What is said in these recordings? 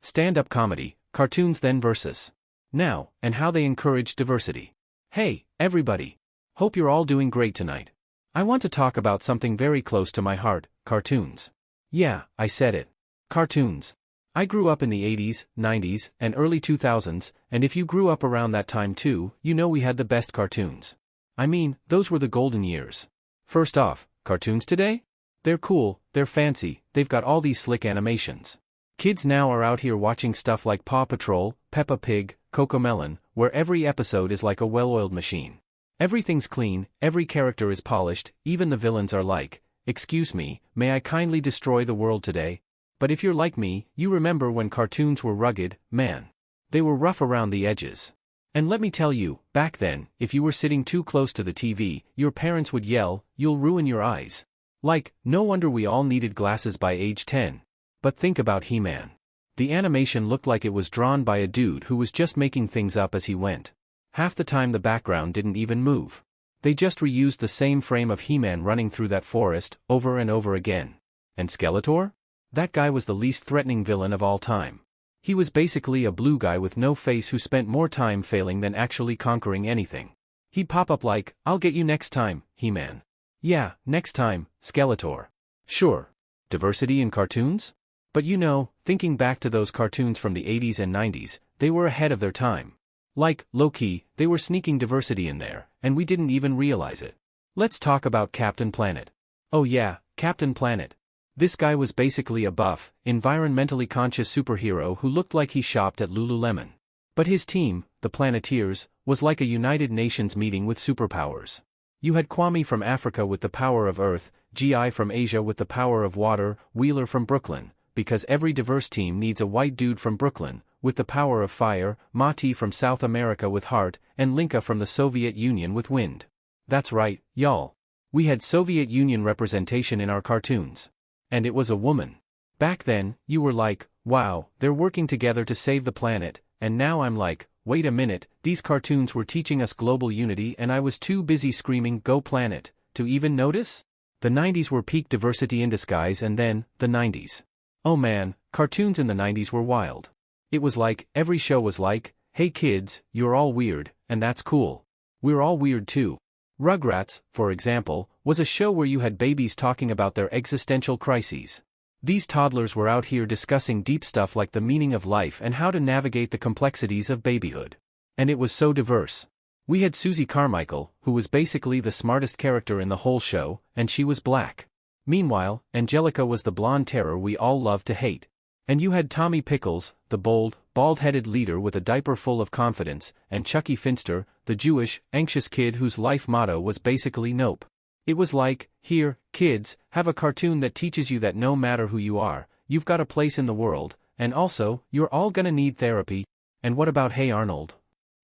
stand-up comedy, cartoons then versus now, and how they encourage diversity. Hey, everybody! Hope you're all doing great tonight. I want to talk about something very close to my heart, cartoons. Yeah, I said it. Cartoons. I grew up in the 80s, 90s, and early 2000s, and if you grew up around that time too, you know we had the best cartoons. I mean, those were the golden years. First off, cartoons today? They're cool, they're fancy, they've got all these slick animations. Kids now are out here watching stuff like Paw Patrol, Peppa Pig, CoComelon, where every episode is like a well-oiled machine. Everything's clean, every character is polished, even the villains are like, "Excuse me, may I kindly destroy the world today?" But if you're like me, you remember when cartoons were rugged, man. They were rough around the edges. And let me tell you, back then, if you were sitting too close to the TV, your parents would yell, "You'll ruin your eyes." Like, no wonder we all needed glasses by age 10. But think about He-Man. The animation looked like it was drawn by a dude who was just making things up as he went. Half the time the background didn't even move. They just reused the same frame of He-Man running through that forest, over and over again. And Skeletor? That guy was the least threatening villain of all time. He was basically a blue guy with no face who spent more time failing than actually conquering anything. He'd pop up like, "I'll get you next time, He-Man." Yeah, next time, Skeletor. Sure. Diversity in cartoons? But you know, thinking back to those cartoons from the 80s and 90s, they were ahead of their time. Like, low-key, they were sneaking diversity in there, and we didn't even realize it. Let's talk about Captain Planet. Oh yeah, Captain Planet. This guy was basically a buff, environmentally conscious superhero who looked like he shopped at Lululemon. But his team, the Planeteers, was like a United Nations meeting with superpowers. You had Kwame from Africa with the power of Earth, GI from Asia with the power of water, Wheeler from Brooklyn, because every diverse team needs a white dude from Brooklyn, with the power of fire, Mati from South America with heart, and Linka from the Soviet Union with wind. That's right, y'all. We had Soviet Union representation in our cartoons. And it was a woman. Back then, you were like, wow, they're working together to save the planet, and now I'm like, wait a minute, these cartoons were teaching us global unity and I was too busy screaming, "Go planet," to even notice? The 90s were peak diversity in disguise, and then, the 90s. Oh man, cartoons in the 90s were wild. It was like, every show was like, "Hey kids, you're all weird, and that's cool. We're all weird too." Rugrats, for example, was a show where you had babies talking about their existential crises. These toddlers were out here discussing deep stuff like the meaning of life and how to navigate the complexities of babyhood. And it was so diverse. We had Susie Carmichael, who was basically the smartest character in the whole show, and she was black. Meanwhile, Angelica was the blonde terror we all loved to hate. And you had Tommy Pickles, the bold, bald-headed leader with a diaper full of confidence, and Chucky Finster, the Jewish, anxious kid whose life motto was basically nope. It was like, here, kids, have a cartoon that teaches you that no matter who you are, you've got a place in the world, and also, you're all gonna need therapy. And what about Hey Arnold?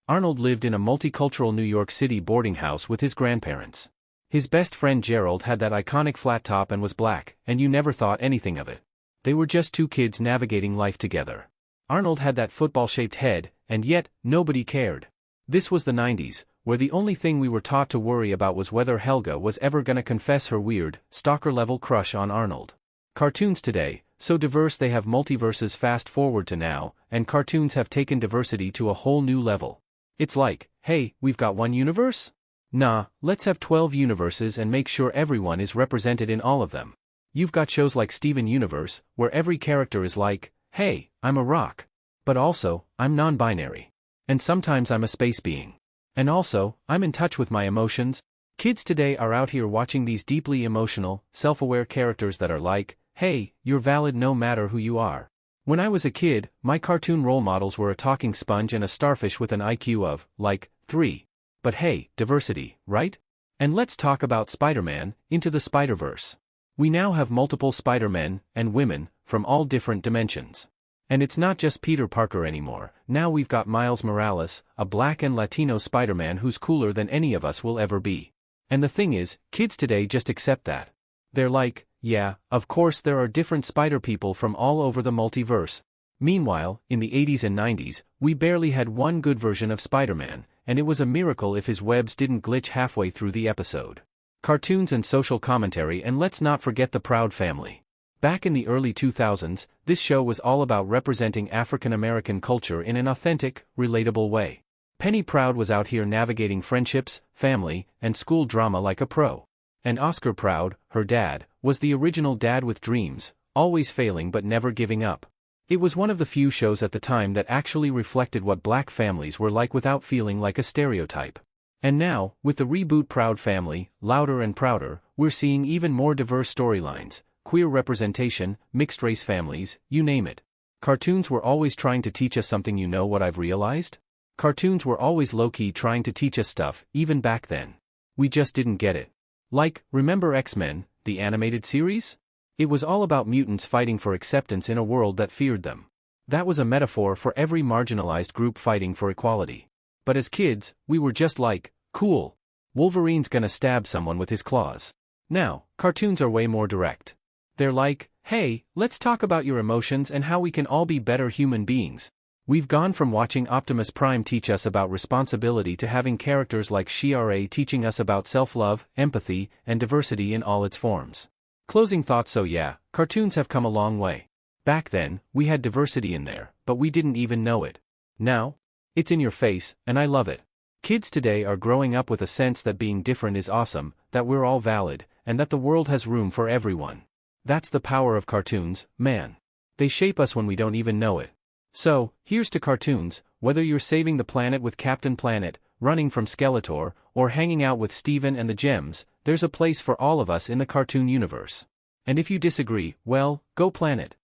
Arnold lived in a multicultural New York City boarding house with his grandparents. His best friend Gerald had that iconic flat top and was black, and you never thought anything of it. They were just two kids navigating life together. Arnold had that football-shaped head, and yet, nobody cared. This was the 90s, where the only thing we were taught to worry about was whether Helga was ever gonna confess her weird, stalker-level crush on Arnold. Cartoons today, so diverse they have multiverses. Fast forward to now, and cartoons have taken diversity to a whole new level. It's like, hey, we've got one universe? Nah, let's have 12 universes and make sure everyone is represented in all of them. You've got shows like Steven Universe, where every character is like, hey, I'm a rock. But also, I'm non-binary. And sometimes I'm a space being. And also, I'm in touch with my emotions. Kids today are out here watching these deeply emotional, self-aware characters that are like, hey, you're valid no matter who you are. When I was a kid, my cartoon role models were a talking sponge and a starfish with an IQ of, like, 3. But hey, diversity, right? And let's talk about Spider-Man, Into the Spider-Verse. We now have multiple Spider-Men, and women, from all different dimensions. And it's not just Peter Parker anymore, now we've got Miles Morales, a black and Latino Spider-Man who's cooler than any of us will ever be. And the thing is, kids today just accept that. They're like, yeah, of course there are different spider people from all over the multiverse. Meanwhile, in the 80s and 90s, we barely had one good version of Spider-Man, and it was a miracle if his webs didn't glitch halfway through the episode. Cartoons and social commentary, and let's not forget the Proud Family. Back in the early 2000s, this show was all about representing African American culture in an authentic, relatable way. Penny Proud was out here navigating friendships, family, and school drama like a pro. And Oscar Proud, her dad, was the original dad with dreams, always failing but never giving up. It was one of the few shows at the time that actually reflected what black families were like without feeling like a stereotype. And now, with the reboot Proud Family, Louder and Prouder, we're seeing even more diverse storylines, queer representation, mixed-race families, you name it. Cartoons were always trying to teach us something, you know what I've realized? Cartoons were always low-key trying to teach us stuff, even back then. We just didn't get it. Like, remember X-Men, the animated series? It was all about mutants fighting for acceptance in a world that feared them. That was a metaphor for every marginalized group fighting for equality. But as kids, we were just like, cool. Wolverine's gonna stab someone with his claws. Now, cartoons are way more direct. They're like, hey, let's talk about your emotions and how we can all be better human beings. We've gone from watching Optimus Prime teach us about responsibility to having characters like She-Ra teaching us about self-love, empathy, and diversity in all its forms. Closing thoughts. So yeah, cartoons have come a long way. Back then, we had diversity in there, but we didn't even know it. Now, it's in your face, and I love it. Kids today are growing up with a sense that being different is awesome, that we're all valid, and that the world has room for everyone. That's the power of cartoons, man. They shape us when we don't even know it. So, here's to cartoons, whether you're saving the planet with Captain Planet, running from Skeletor, or hanging out with Steven and the Gems, there's a place for all of us in the cartoon universe. And if you disagree, well, go planet.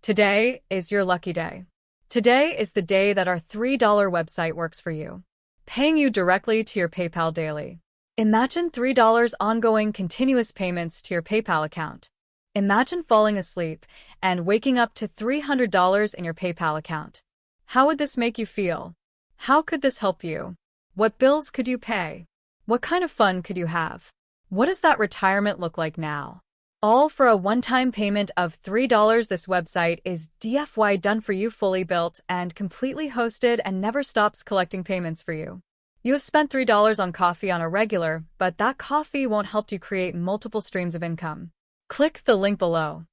Today is your lucky day. Today is the day that our $3 website works for you, paying you directly to your PayPal daily. Imagine $3 ongoing continuous payments to your PayPal account. Imagine falling asleep and waking up to $300 in your PayPal account. How would this make you feel? How could this help you? What bills could you pay? What kind of fun could you have? What does that retirement look like now? All for a one-time payment of $3. This website is DFY done for you, fully built and completely hosted, and never stops collecting payments for you. You have spent $3 on coffee on a regular, but that coffee won't help you create multiple streams of income. Click the link below.